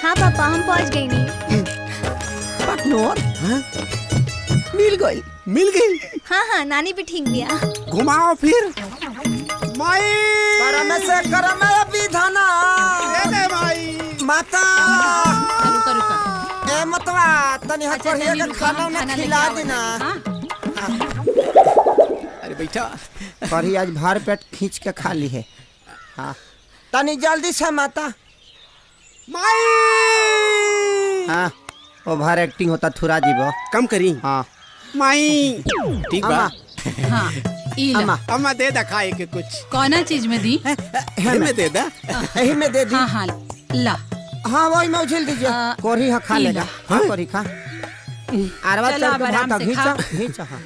हाँ पापा हम पहुँच गए नहीं। पार्टनर मिल गई। हाँ हाँ नानी भी ठीक दिया। घुमाओ फिर माई करम से करम विधाना माई माता रुका रुका। ए मतवा तनी हाथ अच्छा, पर तनी के रुका, खाना हम ना खाना खिला लेके देना। अरे बैठा करी आज भर पेट खींच के खा ली है। हाँ तनी जल्दी से माता। माई हाँ ओवर एक्टिंग होता थुरा जीवो। कम करी। हाँ माई ठीक बा। अम्मा हाँ ई ला। अम्मा अम्मा दे दा खाए के कुछ। कौना चीज में दी? में दे दा। यही में दे दी। हाँ हाँ ला। हाँ वही में उछल दीजिए। कोरी हाँ खा ई लेगा। ला। हाँ कोरी खा। अरवा चलो चल अब के आराम भाता से खाओ। घींचा हाँ।